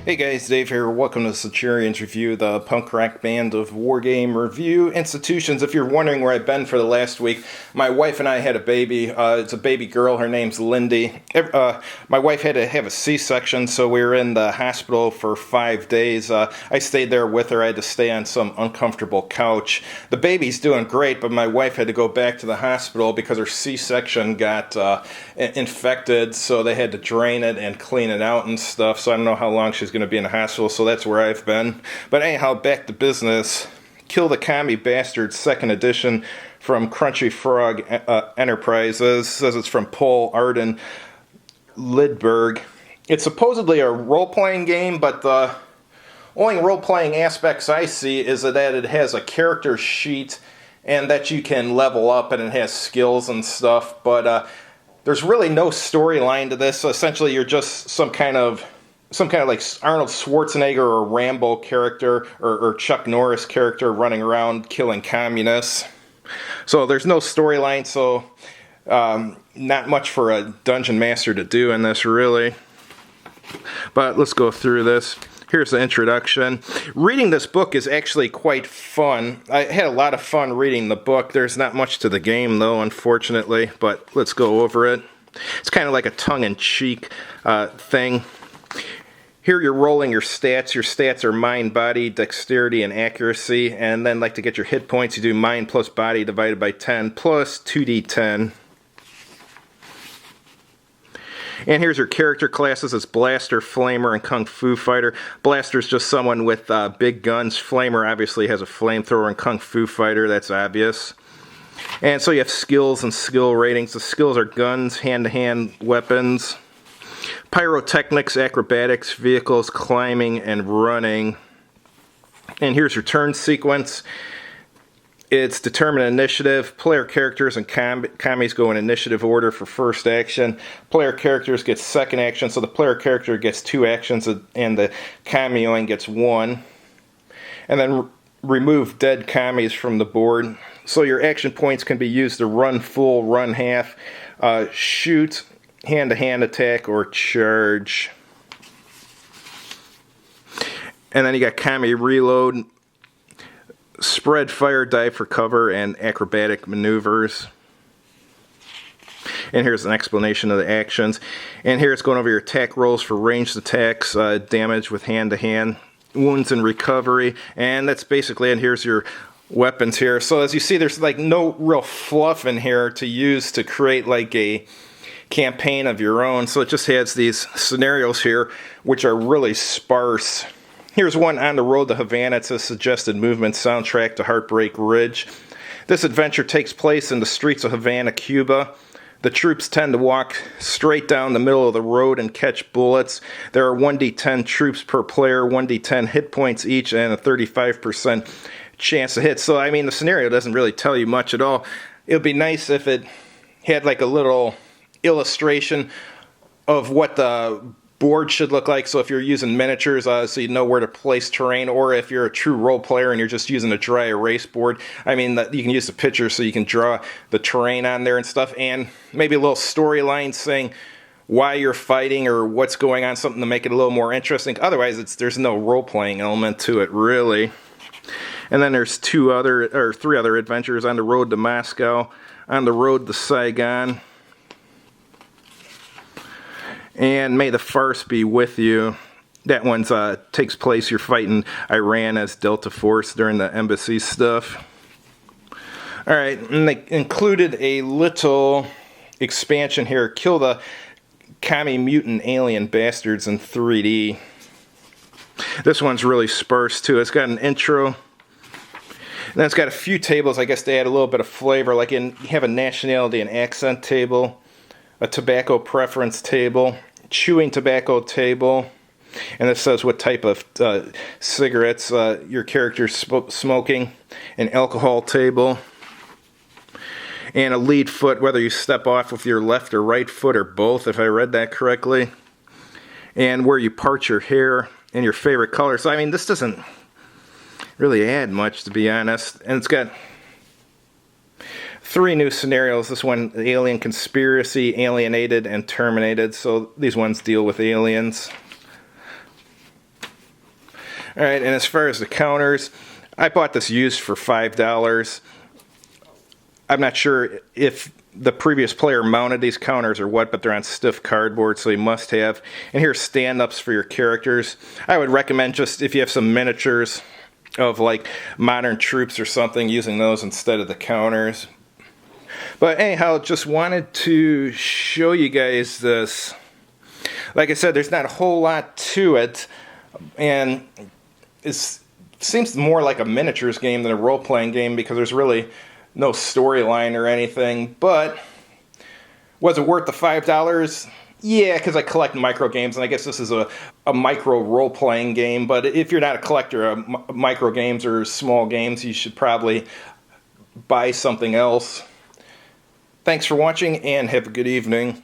Hey guys, Dave here. Welcome to Centurion's Review, the punk rock band of wargame review institutions. If you're wondering where I've been for the last week, my wife and I had a baby. It's a baby girl. Her name's Lindy. My wife had to have a C-section, so we were in the hospital for 5 days. I stayed there with her. I had to stay on some uncomfortable couch. The baby's doing great, but my wife had to go back to the hospital because her C-section got infected, so they had to drain it and clean it out and stuff. So I don't know how long she's going to be in the hospital, so that's where I've been. But anyhow, back to business. Kill the Commie Bastards 2nd edition from Crunchy Frog Enterprises. Says it's from Paul Arden Lidberg. It's supposedly a role-playing game, but the only role-playing aspects I see is that it has a character sheet and that you can level up and it has skills and stuff, but there's really no storyline to this. So essentially, you're just some kind of like Arnold Schwarzenegger or Rambo character or Chuck Norris character running around killing communists. So there's no storyline, so not much for a dungeon master to do in this, really. But let's go through this. Here's the introduction. Reading this book is actually quite fun. I had a lot of fun reading the book. There's not much to the game, though, unfortunately, but let's go over it. It's kind of like a tongue-in-cheek thing. Here you're rolling your stats. Your stats are mind, body, dexterity, and accuracy. And then, like, to get your hit points, you do mind plus body divided by 10 plus 2d10. And here's your character classes. It's Blaster, Flamer, and Kung Fu Fighter. Blaster's just someone with big guns. Flamer obviously has a flamethrower, and Kung Fu Fighter, that's obvious. And so you have skills and skill ratings. The skills are guns, hand-to-hand weapons, pyrotechnics, acrobatics, vehicles, climbing, and running. And here's your turn sequence. It's determine initiative. Player characters and commies go in initiative order for first action. Player characters get second action, so the player character gets 2 actions and the commie only gets 1. And then remove dead commies from the board. So your action points can be used to run full, run half, shoot, hand-to-hand attack, or charge. And then you got commie reload, spread fire, dive for cover, and acrobatic maneuvers. And here's an explanation of the actions. And here it's going over your attack rolls for ranged attacks, damage with hand-to-hand, wounds and recovery. And that's basically it. And here's your weapons here. So as you see, there's like no real fluff in here to use to create like a campaign of your own. So it just has these scenarios here, which are really sparse. Here's one, On the Road to Havana. It's a suggested movement soundtrack to Heartbreak Ridge. This adventure takes place in the streets of Havana, Cuba. The troops tend to walk straight down the middle of the road and catch bullets. There are 1d10 troops per player, 1d10 hit points each, and a 35% chance to hit. So, I mean, the scenario doesn't really tell you much at all. It would be nice if it had like a little illustration of what the board should look like, so if you're using miniatures, so you know where to place terrain, or if you're a true role player and you're just using a dry erase board, I mean, you can use the picture so you can draw the terrain on there and stuff, and maybe a little storyline saying why you're fighting or what's going on, something to make it a little more interesting. Otherwise, there's no role-playing element to it, really. And then there's 3 other adventures: On the Road to Moscow, On the Road to Saigon, and May the Farce Be With You. That one takes place, you're fighting Iran as Delta Force during the embassy stuff. Alright, and they included a little expansion here, Kill the Commie Mutant Alien Bastards in 3D. This one's really sparse too. It's got an intro, and then it's got a few tables, I guess, to add a little bit of flavor, like you have a nationality and accent table, a tobacco preference table, chewing tobacco table, and this says what type of cigarettes your character's smoking, an alcohol table, and a lead foot, whether you step off with your left or right foot or both, if I read that correctly, and where you part your hair and your favorite color. So I mean, this doesn't really add much, to be honest. And it's got 3 new scenarios. This one, Alien Conspiracy, Alienated, and Terminated. So these ones deal with aliens. All right, and as far as the counters, I bought this used for $5. I'm not sure if the previous player mounted these counters or what, but they're on stiff cardboard, so you must have. And here's stand-ups for your characters. I would recommend just if you have some miniatures of like modern troops or something, using those instead of the counters. But anyhow, just wanted to show you guys this. Like I said, there's not a whole lot to it, and it seems more like a miniatures game than a role-playing game because there's really no storyline or anything. But was it worth the $5? Yeah, because I collect micro games, and I guess this is a micro role-playing game. But if you're not a collector of micro games or small games, you should probably buy something else. Thanks for watching, and have a good evening.